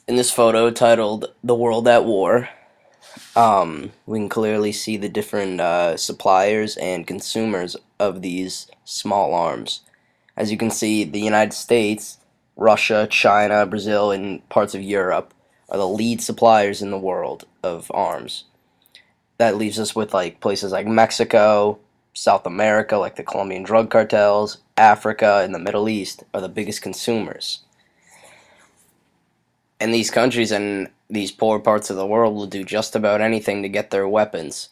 In this photo titled "The World at War," we can clearly see the different suppliers and consumers of these small arms. As you can see, the United States, Russia, China, Brazil, and parts of Europe are the lead suppliers in the world of arms. That leaves us with like places like Mexico, South America, like the Colombian drug cartels, Africa, and the Middle East are the biggest consumers. And these countries and these poor parts of the world will do just about anything to get their weapons,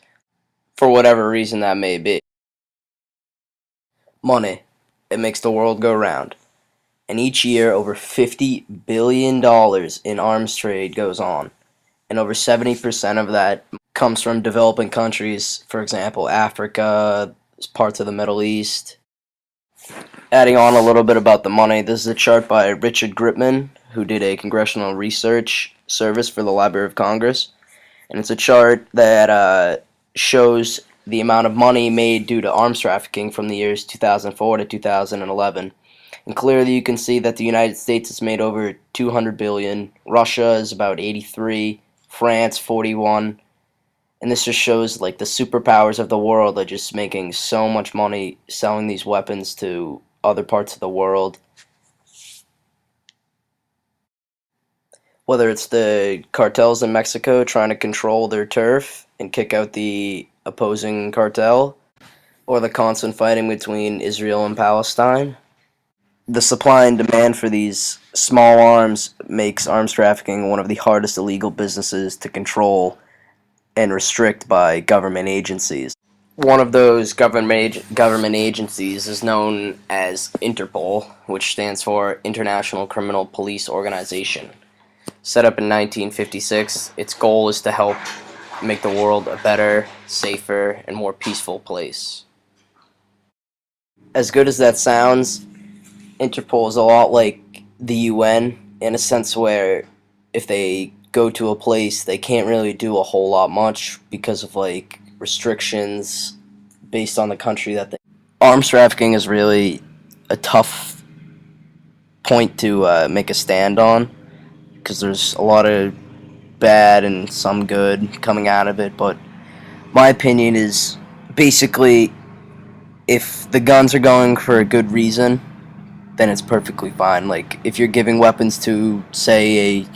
for whatever reason that may be. Money. It makes the world go round. And each year, over $50 billion in arms trade goes on. And over 70% of that comes from developing countries, for example, Africa, parts of the Middle East. Adding on a little bit about the money, this is a chart by Richard Gritman, who did a congressional research service for the Library of Congress. And it's a chart that shows the amount of money made due to arms trafficking from the years 2004 to 2011. And clearly you can see that the United States has made over 200 billion, Russia is about 83, France 41, and this just shows like the superpowers of the world are just making so much money selling these weapons to other parts of the world. Whether it's the cartels in Mexico trying to control their turf and kick out the opposing cartel, or the constant fighting between Israel and Palestine. The supply and demand for these small arms makes arms trafficking one of the hardest illegal businesses to control and restrict by government agencies. One of those government agencies is known as Interpol, which stands for International Criminal Police Organization. Set up in 1956, its goal is to help make the world a better, safer, and more peaceful place. As good as that sounds, Interpol is a lot like the UN in a sense where if they go to a place, they can't really do a whole lot much because of like restrictions based on the country that they. Arms trafficking is really a tough point to make a stand on because there's a lot of bad and some good coming out of it. But my opinion is basically if the guns are going for a good reason, then it's perfectly fine. Like if you're giving weapons to say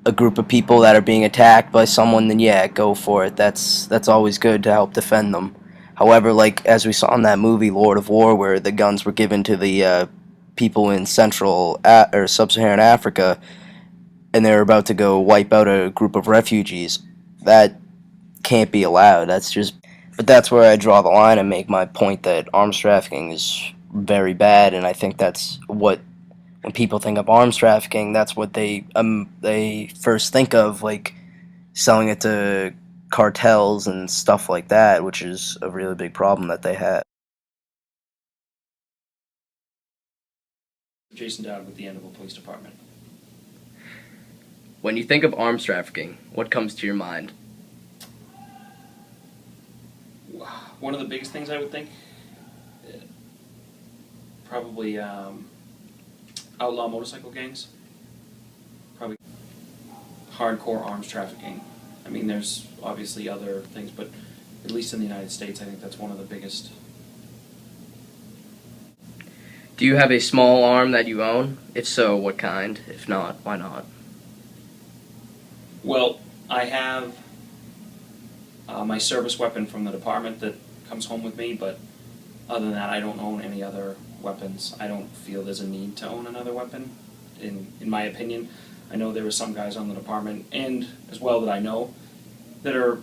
a group of people that are being attacked by someone, then yeah, go for it. That's always good to help defend them. However, like as we saw in that movie Lord of War, where the guns were given to the people in or sub-Saharan Africa, and they're about to go wipe out a group of refugees, that can't be allowed. That's just. But that's where I draw the line and make my point that arms trafficking is very bad, and I think that's what when people think of arms trafficking, that's what they first think of, like selling it to cartels and stuff like that, which is a really big problem that they have. Jason Dowd with the Annabelle Police Department. When you think of arms trafficking, what comes to your mind? One of the biggest things I would think, probably outlaw motorcycle gangs. Probably hardcore arms trafficking. I mean, there's obviously other things, but at least in the United States, I think that's one of the biggest. Do you have a small arm that you own? If so, what kind? If not, why not? Well, I have my service weapon from the department that comes home with me, but other than that, I don't own any other weapons. I don't feel there's a need to own another weapon, in my opinion. I know there are some guys on the department, and as well that I know, that are,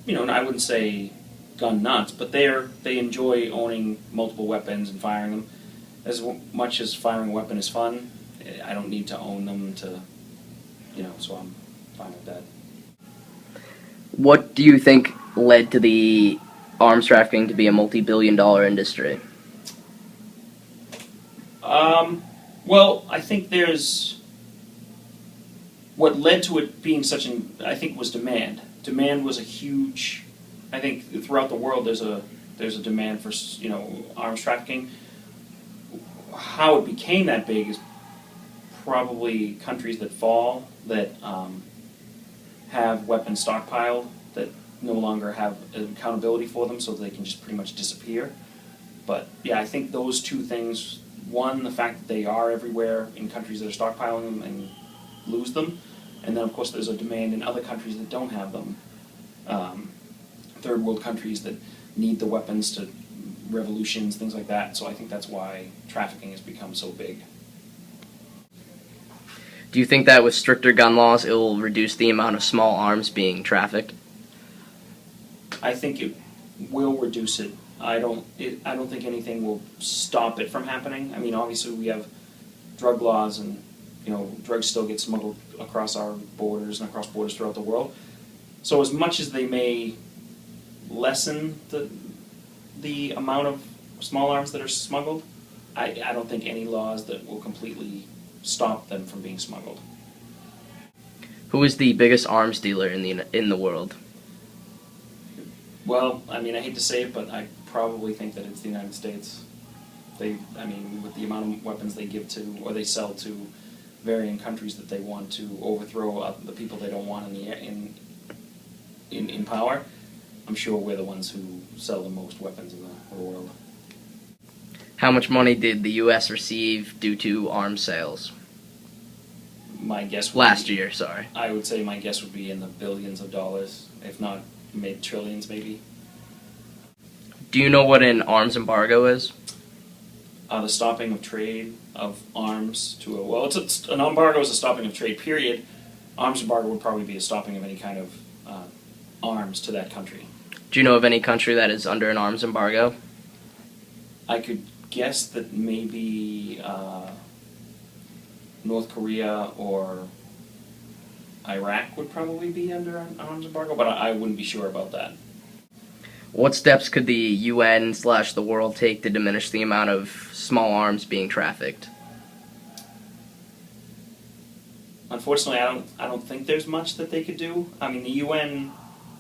and I wouldn't say gun nuts, but they enjoy owning multiple weapons and firing them. As much as firing a weapon is fun, I don't need to own them to, so I'm fine with that. What do you think led to the arms trafficking to be a multi-billion-dollar industry? Well, I think what led to it being I think was demand. Demand was a huge, I think throughout the world there's a demand for, arms trafficking. How it became that big is probably countries that fall that have weapons stockpiled that no longer have accountability for them, so they can just pretty much disappear. But yeah, I think those two things, one, the fact that they are everywhere in countries that are stockpiling them and lose them, and then of course there's a demand in other countries that don't have them, third world countries that need the weapons to revolutions, things like that. So I think that's why trafficking has become so big. Do you think that with stricter gun laws, it will reduce the amount of small arms being trafficked? I think it will reduce it. I don't think anything will stop it from happening. I mean, obviously we have drug laws, and drugs still get smuggled across our borders and across borders throughout the world. So as much as they may lessen the amount of small arms that are smuggled, I don't think any laws that will completely stop them from being smuggled. Who is the biggest arms dealer in the world? Well, I mean, I hate to say it, but I probably think that it's the United States. With the amount of weapons they give to, or they sell to varying countries that they want to overthrow the people they don't want in power, I'm sure we're the ones who sell the most weapons in the world. How much money did the U.S. receive due to arms sales? My guess would Last year, sorry. I would say my guess would be in the billions of dollars, if not trillions, maybe. Do you know what an arms embargo is? The stopping of trade of arms to an embargo is a stopping of trade, period. Arms embargo would probably be a stopping of any kind of arms to that country. Do you know of any country that is under an arms embargo? I could guess that maybe North Korea or Iraq would probably be under an arms embargo, but I wouldn't be sure about that. What steps could the UN/the world take to diminish the amount of small arms being trafficked? Unfortunately, I don't think there's much that they could do. I mean, the UN,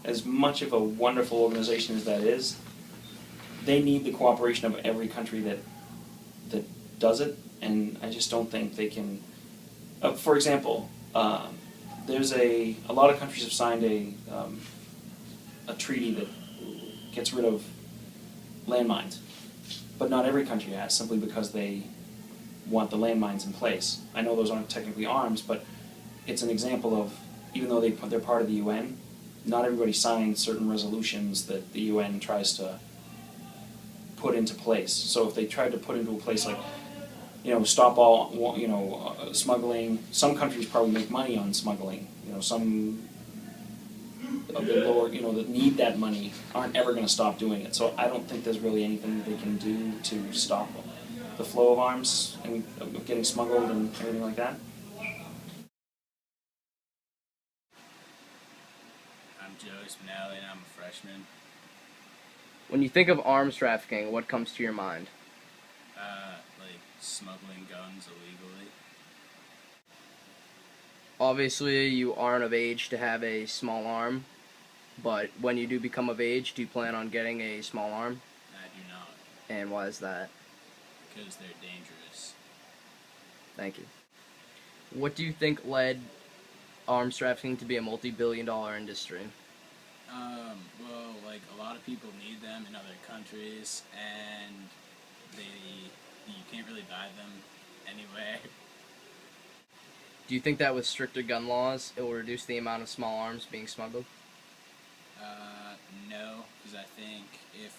as much of a wonderful organization as that is, they need the cooperation of every country that does it, and I just don't think they can. For example, there's a lot of countries have signed a treaty that gets rid of landmines, but not every country has, simply because they want the landmines in place. I know those aren't technically arms, but it's an example of, even though they're part of the UN, not everybody signs certain resolutions that the UN tries to put into place. So if they tried to put into a place like, stop all, smuggling, some countries probably make money on smuggling. Some of the lower, that need that money aren't ever going to stop doing it. So I don't think there's really anything that they can do to stop the flow of arms and of getting smuggled and everything like that. I'm Joey Spinelli, and I'm a freshman. When you think of arms trafficking, what comes to your mind? Like smuggling guns illegally. Obviously, you aren't of age to have a small arm, but when you do become of age, do you plan on getting a small arm? I do not, And why is that? because they're dangerous. Thank you. What do you think led arms trafficking to be a multi-billion-dollar industry? Well, like a lot of people need them in other countries, and you can't really buy them anywhere. Do you think that with stricter gun laws, it will reduce the amount of small arms being smuggled? No, because I think if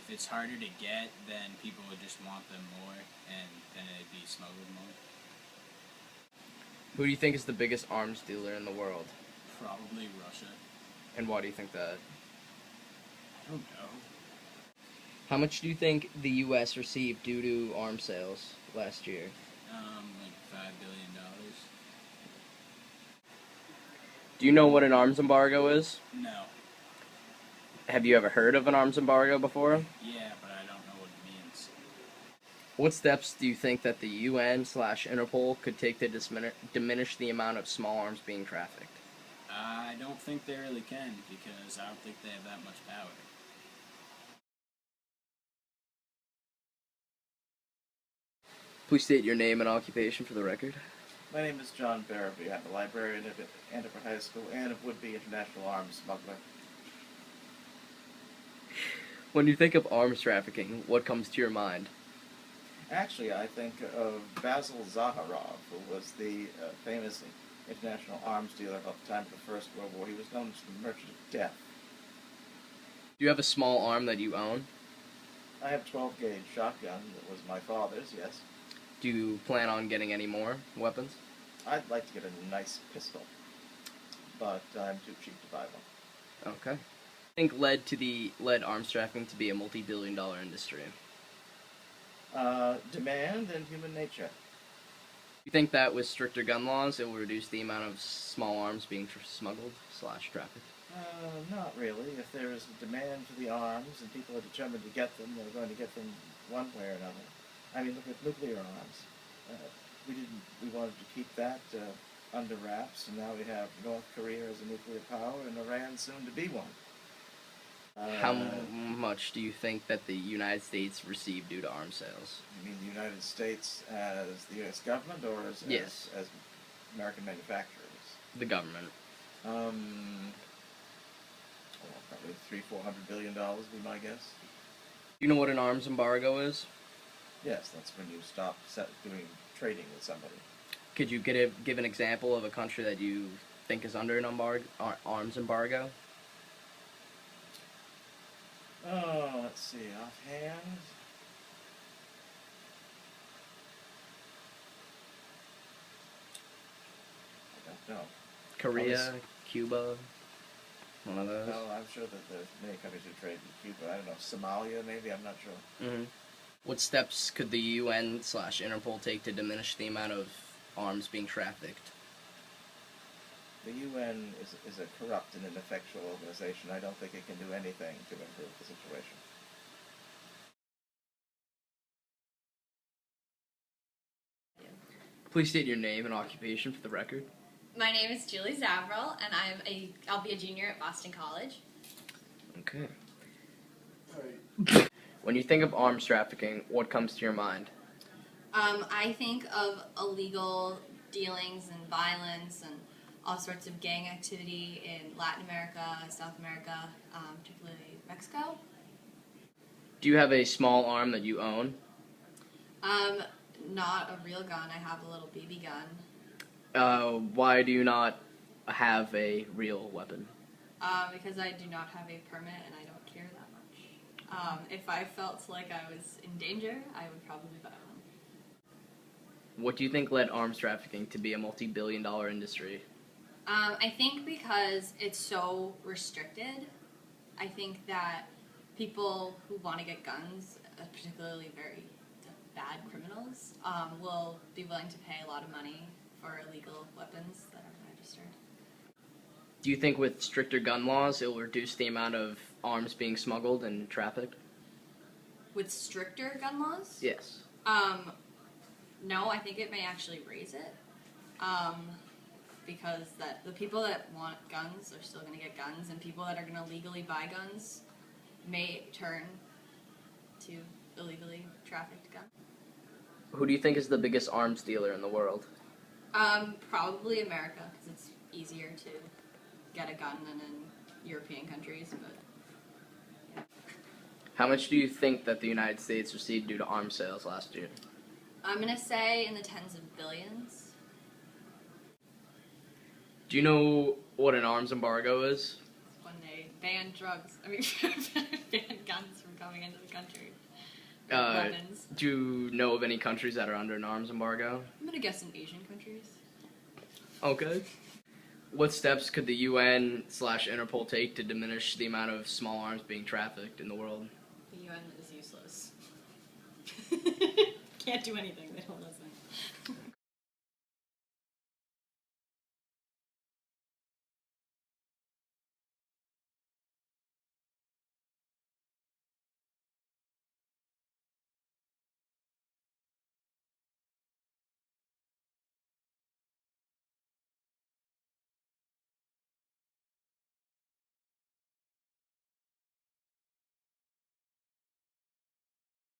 it's harder to get, then people would just want them more, and then it'd be smuggled more. Who do you think is the biggest arms dealer in the world? Probably Russia. And why do you think that? I don't know. How much do you think the U.S. received due to arms sales last year? Like $5 billion. Do you know what an arms embargo is? No. Have you ever heard of an arms embargo before? Yeah, but I don't know what it means. What steps do you think that the UN/Interpol could take to diminish the amount of small arms being trafficked? I don't think they really can, because I don't think they have that much power. Please state your name and occupation for the record. My name is John Barabee. I'm a librarian at Andover High School and a would-be international arms smuggler. When you think of arms trafficking, what comes to your mind? Actually, I think of Basil Zaharov, who was the famous international arms dealer about the time of the First World War. He was known as the Merchant of Death. Do you have a small arm that you own? I have a 12-gauge shotgun that was my father's, yes. Do you plan on getting any more weapons? I'd like to get a nice pistol, but I'm too cheap to buy one. Okay. I think led arms trafficking to be a multi-billion-dollar industry. Demand and human nature. You think that with stricter gun laws, it will reduce the amount of small arms being smuggled / trafficked? Not really. If there is a demand for the arms and people are determined to get them, they're going to get them one way or another. I mean, look at nuclear arms. We wanted to keep that under wraps, and now we have North Korea as a nuclear power and Iran soon to be one. How much do you think that the United States received due to arms sales? You mean the United States as the U.S. government, or as American manufacturers? The government. Probably $300–400 billion would be my guess. Do you know what an arms embargo is? Yes, that's when you stop doing trading with somebody. Could you give an example of a country that you think is under an arms embargo? Oh, let's see, offhand. I don't know. Korea, Cuba, one of those. No, I'm sure that there's many countries who trade with Cuba. I don't know, Somalia maybe, I'm not sure. Mm-hmm. What steps could the UN / Interpol take to diminish the amount of arms being trafficked? The UN is a corrupt and ineffectual organization. I don't think it can do anything to improve the situation. Please state your name and occupation for the record. My name is Julie Zavril, and I'll be a junior at Boston College. Okay. When you think of arms trafficking, what comes to your mind? I think of illegal dealings and violence and all sorts of gang activity in Latin America, South America, particularly Mexico. Do you have a small arm that you own? Not a real gun. I have a little BB gun. Why do you not have a real weapon? Because I do not have a permit and I don't care that much. If I felt like I was in danger, I would probably buy one. What do you think led arms trafficking to be a multi-billion-dollar industry? I think because it's so restricted. I think that people who want to get guns, particularly very bad criminals, will be willing to pay a lot of money for illegal weapons that are registered. Do you think with stricter gun laws, it will reduce the amount of arms being smuggled and trafficked? With stricter gun laws? Yes. No, I think it may actually raise it. Because the people that want guns are still going to get guns, and people that are going to legally buy guns may turn to illegally trafficked guns. Who do you think is the biggest arms dealer in the world? Probably America, because it's easier to get a gun than in European countries, but yeah. How much do you think that the United States received due to arms sales last year? I'm going to say in the tens of billions. Do you know what an arms embargo is? When they ban drugs, ban guns from coming into the country. Weapons. Do you know of any countries that are under an arms embargo? I'm going to guess in Asian countries. Okay. What steps could the UN / Interpol take to diminish the amount of small arms being trafficked in the world? The UN is useless. Can't do anything, they don't listen.